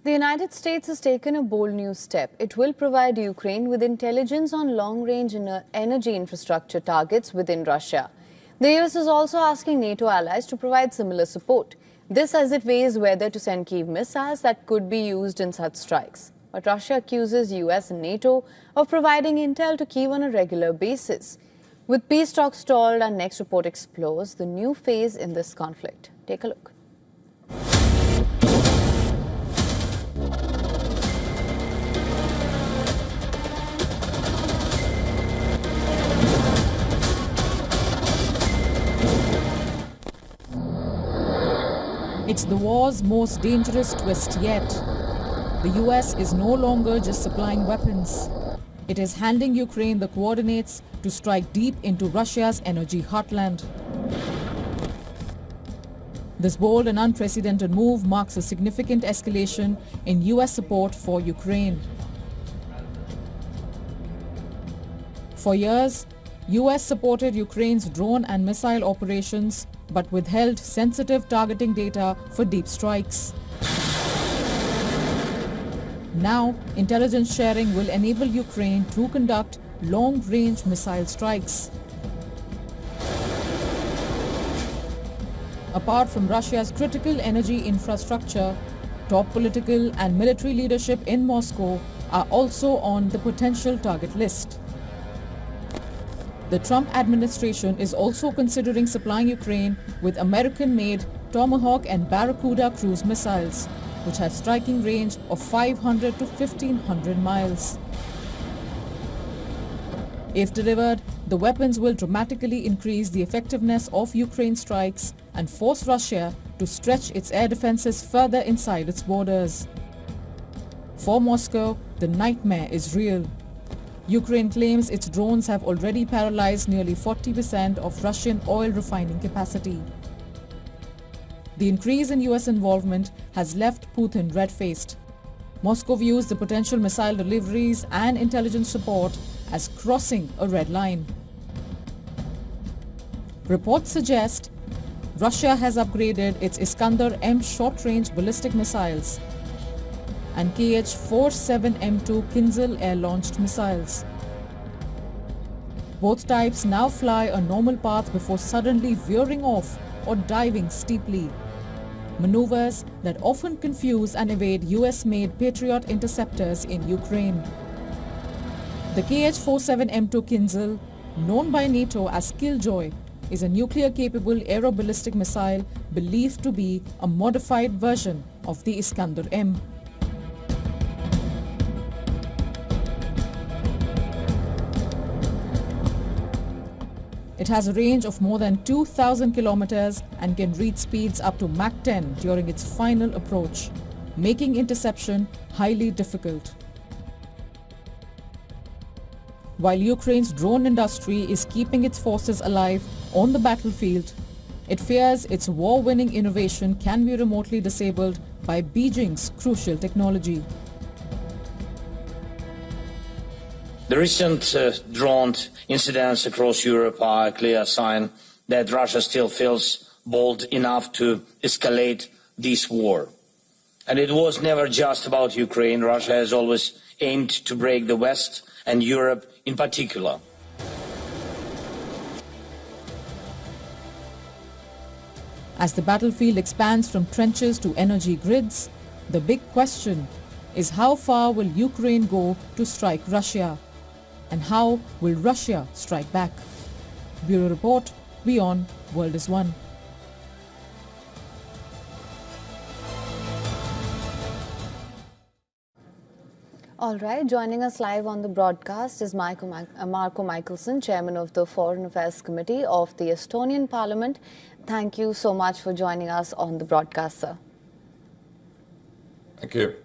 The United States has taken a bold new step. It will provide Ukraine with intelligence on long-range energy infrastructure targets within Russia. The US is also asking NATO allies to provide similar support. This as it weighs whether to send Kyiv missiles that could be used in such strikes. But Russia accuses US and NATO of providing intel to Kyiv on a regular basis. With peace talks stalled, our next report explores the new phase in this conflict. Take a look. It's the war's most dangerous twist yet. The US is no longer just supplying weapons. It is handing Ukraine the coordinates to strike deep into Russia's energy heartland. This bold and unprecedented move marks a significant escalation in US support for Ukraine. For years, US supported Ukraine's drone and missile operations but withheld sensitive targeting data for deep strikes. Now, intelligence sharing will enable Ukraine to conduct long-range missile strikes. Apart from Russia's critical energy infrastructure, top political and military leadership in Moscow are also on the potential target list. The Trump administration is also considering supplying Ukraine with American-made Tomahawk and Barracuda cruise missiles, which have striking range of 500 to 1,500 miles. If delivered, the weapons will dramatically increase the effectiveness of Ukraine's strikes and force Russia to stretch its air defenses further inside its borders. For Moscow, the nightmare is real. Ukraine claims its drones have already paralyzed nearly 40% of Russian oil refining capacity. The increase in US involvement has left Putin red-faced. Moscow views the potential missile deliveries and intelligence support as crossing a red line. Reports suggest Russia has upgraded its Iskander-M short-range ballistic missiles and Kh-47M2 Kinzhal air-launched missiles. Both types now fly a normal path before suddenly veering off or diving steeply. Maneuvers that often confuse and evade US-made Patriot interceptors in Ukraine. The Kh-47M2 Kinzhal, known by NATO as Killjoy, is a nuclear-capable aeroballistic missile believed to be a modified version of the Iskander-M. It has a range of more than 2,000 kilometers and can reach speeds up to Mach 10 during its final approach, making interception highly difficult. While Ukraine's drone industry is keeping its forces alive on the battlefield, it fears its war-winning innovation can be remotely disabled by Beijing's crucial technology. The recent drone incidents across Europe are a clear sign that Russia still feels bold enough to escalate this war. And it was never just about Ukraine. Russia has always aimed to break the West and Europe in particular. As the battlefield expands from trenches to energy grids, the big question is how far will Ukraine go to strike Russia? And how will Russia strike back? Bureau Report, WION World is One. All right, joining us live on the broadcast is Marko Michelson, Chairman of the Foreign Affairs Committee of the Estonian Parliament. Thank you so much for joining us on the broadcast, sir. Thank you.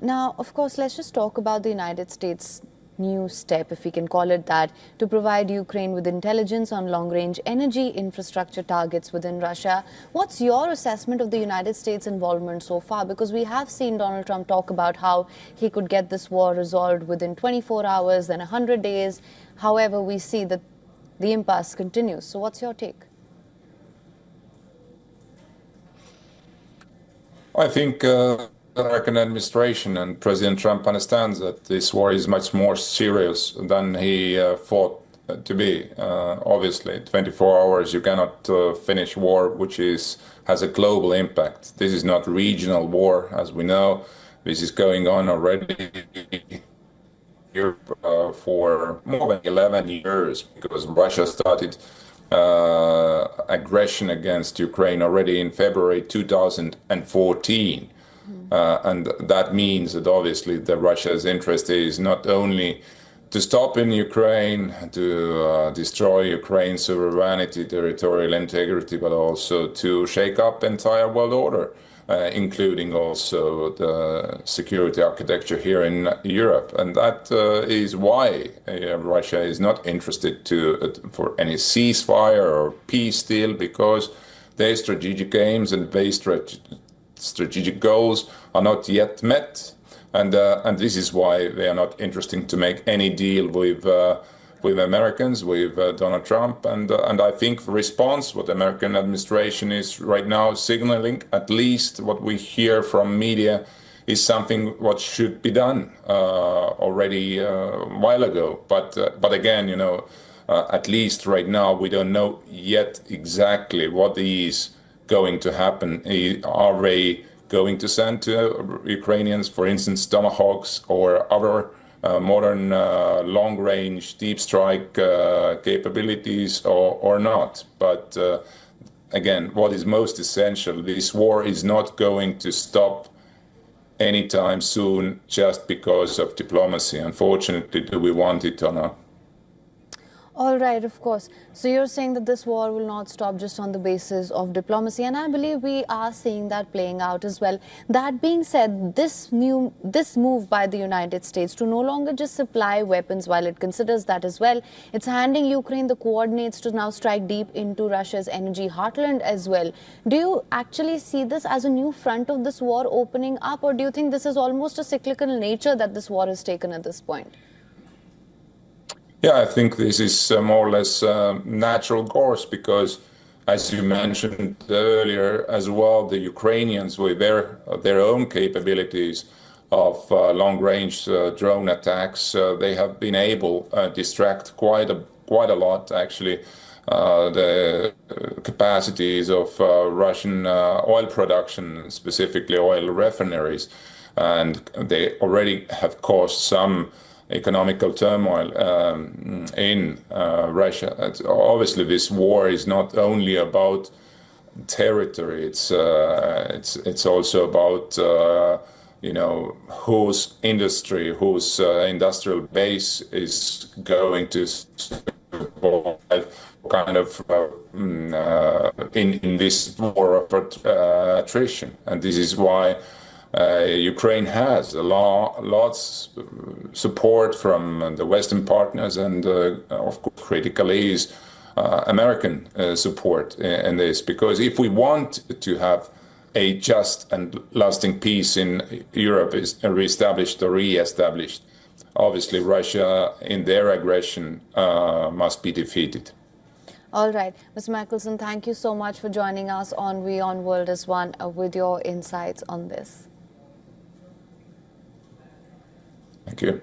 Now, of course, let's just talk about the United States' new step, if we can call it that, to provide Ukraine with intelligence on long-range energy infrastructure targets within Russia. What's your assessment of the United States' involvement so far? Because we have seen Donald Trump talk about how he could get this war resolved within 24 hours, then 100 days. However, we see that the impasse continues. So what's your take? I think American administration and President Trump understands that this war is much more serious than he thought to be. Obviously, 24 hours you cannot finish war which has a global impact. This is not regional war, as we know. This is going on already for more than 11 years, because Russia started aggression against Ukraine already in February 2014. And that means that obviously Russia's interest is not only to stop in Ukraine, to destroy Ukraine's sovereignty, territorial integrity, but also to shake up entire world order, including also the security architecture here in Europe. And that is why Russia is not interested for any ceasefire or peace deal, because their strategic aims and their strategic goals are not yet met. And this is why they are not interested to make any deal with Americans, with Donald Trump. And I think the response, what the American administration is right now signaling, at least what we hear from media, is something what should be done already a while ago. But again, at least right now we don't know yet exactly what is going to happen. Are they going to send to Ukrainians, for instance, Tomahawks or other modern long-range deep strike capabilities or not? But again, what is most essential, this war is not going to stop anytime soon just because of diplomacy. Unfortunately, do we want it or not? All right, of course. So you're saying that this war will not stop just on the basis of diplomacy, and I believe we are seeing that playing out as well. That being said, this move by the United States to no longer just supply weapons, while it considers that as well, it's handing Ukraine the coordinates to now strike deep into Russia's energy heartland as well. Do you actually see this as a new front of this war opening up, or do you think this is almost a cyclical nature that this war has taken at this point? Yeah, I think this is more or less natural course, because, as you mentioned earlier as well, the Ukrainians, with their own capabilities of long-range drone attacks, they have been able to distract quite a lot, actually, the capacities of Russian oil production, specifically oil refineries, and they already have caused some economical turmoil in Russia. Obviously, this war is not only about territory; it's also about whose industry, whose industrial base is going to support kind of in this war of attrition, and this is why. Ukraine has lots support from the Western partners, and of course critically is American support in this, because if we want to have a just and lasting peace in Europe is re-established, obviously Russia in their aggression must be defeated. All right, Mr. Michelson, thank you so much for joining us on WION World as One with your insights on this. Thank you.